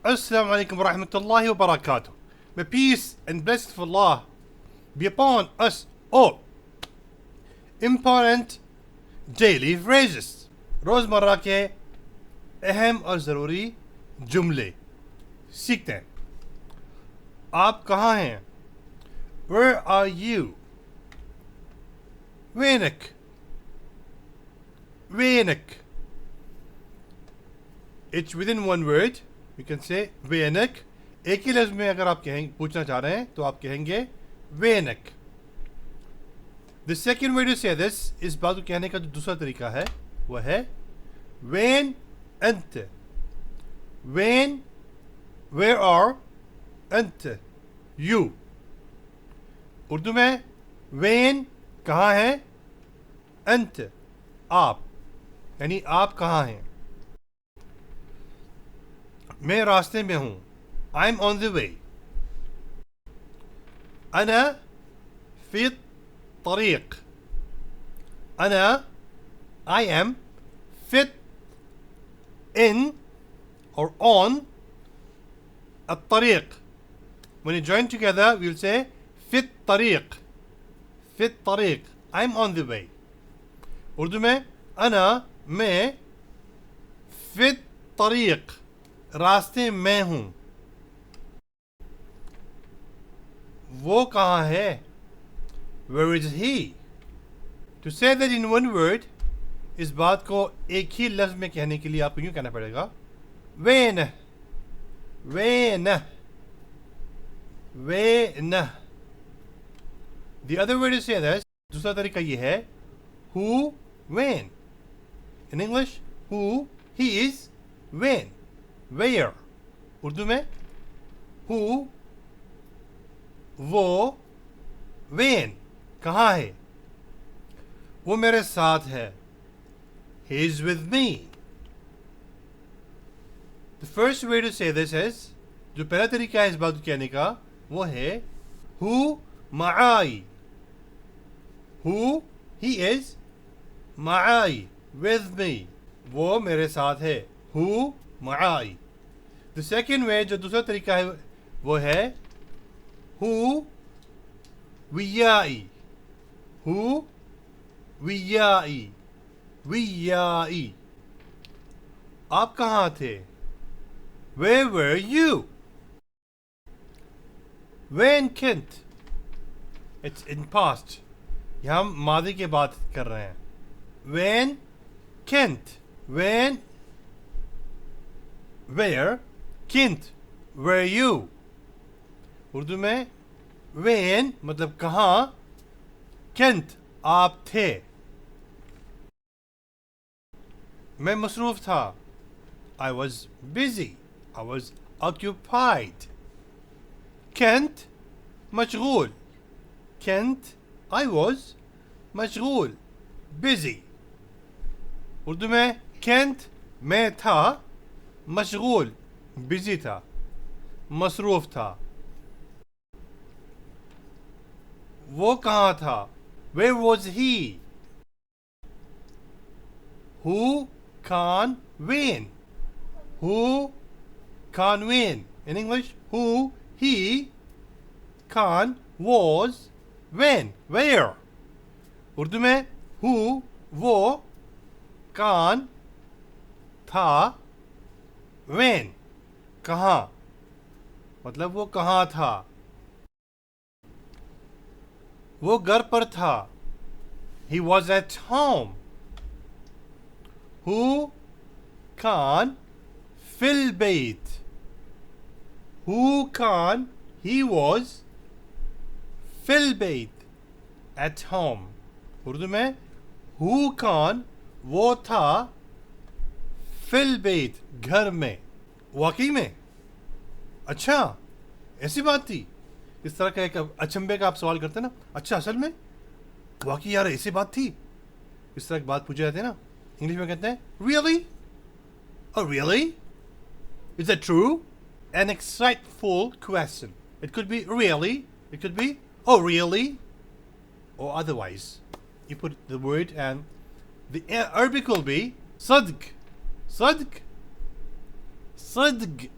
Assalamu alaikum wa rahmatullahi wa barakatuh. May peace and blessings of Allah be upon us all. Important daily phrases. रोज़मर्रा के अहम और ज़रूरी जुमले सीखते हैं. आप कहाँ हैं? Where are you? وينك? وينك? It's within one word. You can say وينك. एक ही लफ्ज़ में अगर आप कहेंगे पूछना चाह रहे हैं तो आप कहेंगे वैनक. The second way to say this, इस बात को कहने का जो दूसरा तरीका है वह है वैन अंत. वैन, where are, अंत, you. उर्दू में वैन कहाँ है, अंत आप, यानी आप कहाँ हैं. मैं रास्ते में हूँ. I'm on the way. أنا في الطريق. أنا I am fit in or on الطريق. When you join together we'll say في الطريق. في الطريق. I'm on the way. Urdu में أنا मैं في الطريق रास्ते में हूँ. वो कहाँ है? Where is he? To say that in one word, इस बात को एक ही लफ्ज़ में कहने के लिए आपको यूँ कहना पड़ेगा वैन, वैन, वैन. The other way to say this, दूसरा तरीका ये है who, when. In English, who, he is, when, where. Urdu में who, वो, when, कहाँ है? वो मेरे साथ है. He is with me. The first way to say this is, जो पहला तरीका है इस बात को कहने का वो है who my. Who, he is, my, with me. वो मेरे साथ है. Who my. The second way, जो दूसरा तरीका है वो है who वियाई. Who वियाई, वियाई. आप कहाँ थे? Where were you? When Kent. It's in past. यहाँ हम मादी की बात कर रहे हैं. When Kent. When, where, Kent, were you. Urdu में when मतलब कहाँ, Kent आप थे. मैं मसरूफ था. I was busy. I was occupied. Kent मशगूल. Kent I was मशगूल, busy. उर्दू में Kent मैं था, मशगूल busy था, मसरूफ था. वो कहाँ था? Where was he? Who can when? Who can when? In English, who, he, can, was, when, where. Urdu में who, वो, can, था, when, कहाँ. मतलब वो कहाँ था? वो घर पर था. He was at home. Who can fill bait? Who can, he was, fill bait, at home. Urdu में who can वो था, fill bait घर में. वाकई में? अच्छा, ऐसी बात थी. इस तरह का एक अचंभे का आप सवाल करते हैं ना. अच्छा, असल में वाकई यार ऐसी बात थी. इस तरह की बात पूछे जाते हैं ना. इंग्लिश में कहते हैं really? Oh really? Is that true? An exciteful question. It could be really. It could be oh really? Or otherwise. You put the word and the Arabic will be صدق. صدق. صدق.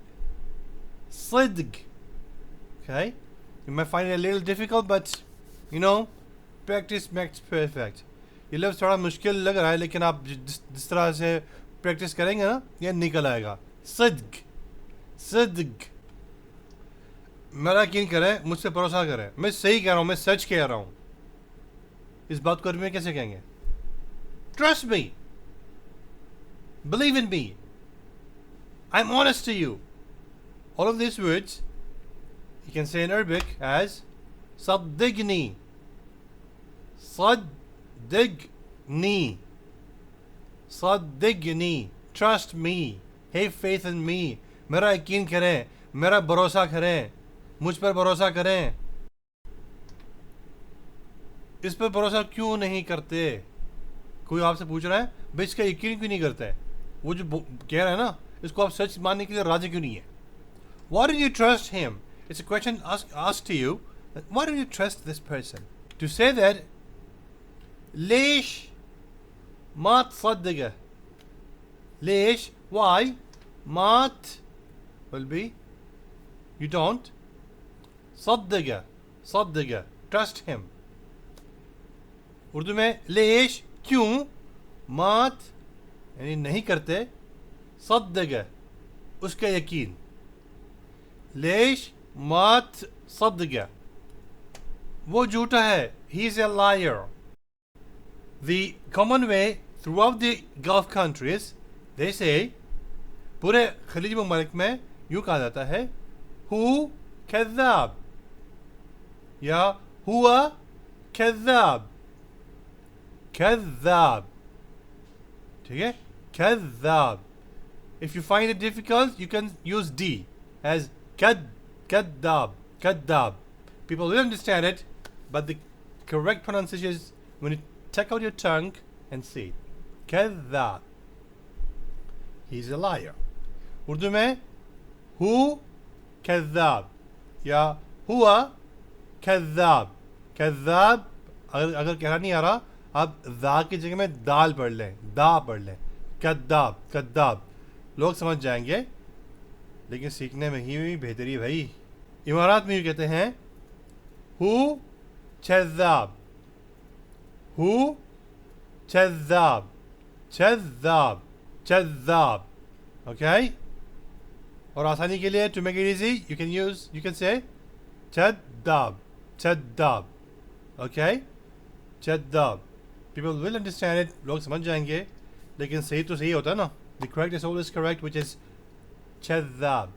Sidq. Okay? You might find it a little difficult, but you know, practice makes perfect. ये लफ्ज़ थोड़ा मुश्किल लग रहा है, लेकिन आप जिस तरह से प्रैक्टिस करेंगे ना, ये निकल आएगा. सिद्क, सिद्क. मेरा यकीन करें, मुझसे भरोसा करें, मैं सही कह रहा हूँ, मैं सच कह रहा हूँ. इस बात को अरबी में कैसे कहेंगे? Trust me. Believe in me. I'm honest to you. All of these words you can say in Arabic as صدقني, صدقني, صدقني. Trust me. Have faith in me. मेरा यकीन करें, मेरा भरोसा करें, मुझ पर भरोसा करें. इस पर भरोसा क्यों नहीं करते? कोई आपसे पूछ रहा है, भाई इसका यकीन क्यों नहीं करता है? वो जो कह रहा है ना, इसको आप सच मानने के लिए राजी क्यों नहीं है? Why don't you trust him? It's a question asked to you. Why don't you trust this person? To say that, ليش ما تصدقه? ليش? Why? ما will be you don't. صدقه, صدقه. Trust him. Urdu में लेश क्यों, मात यानी नहीं करते, सद्दगा उसका यकीन. लेश मात सद्दगा, वो झूठा है. He is a liar. The common way throughout the Gulf countries, they say, पूरे खलीज मुमालिक में यूं कहा जाता है, हु कज़्ज़ाब या हुआ कज़्ज़ाब. كذاب. ठीक है? كذاب. If you find it difficult, you can use D as كذاب. كذاب. People will understand it, but the correct pronunciation is when you take out your tongue and say it. كذاب. He's a liar. Urdu में who कज़्ज़ाब या हुआ कज़्ज़ाब. कज़्ज़ाब अगर कहना नहीं आ रहा, आप दा की जगह में दाल पढ़ लें, दा पढ़ लें. कद्दाब, कद्दाब लोग समझ जाएंगे, लेकिन सीखने में ही बेहतरी है भाई. इमारात में यूँ कहते हैं हु चज़्ज़ाब, हु चज़्ज़ाब, चज़्ज़ाब, चज़्ज़ाब. ओके? और आसानी के लिए, to make it easy, you can say चद्दाब, चद्दाब. ओके? चद्दाब. People will understand it, लोग समझ जाएंगे, लेकिन सही तो सही होता है ना. The correct is always correct, which is चद्दाब.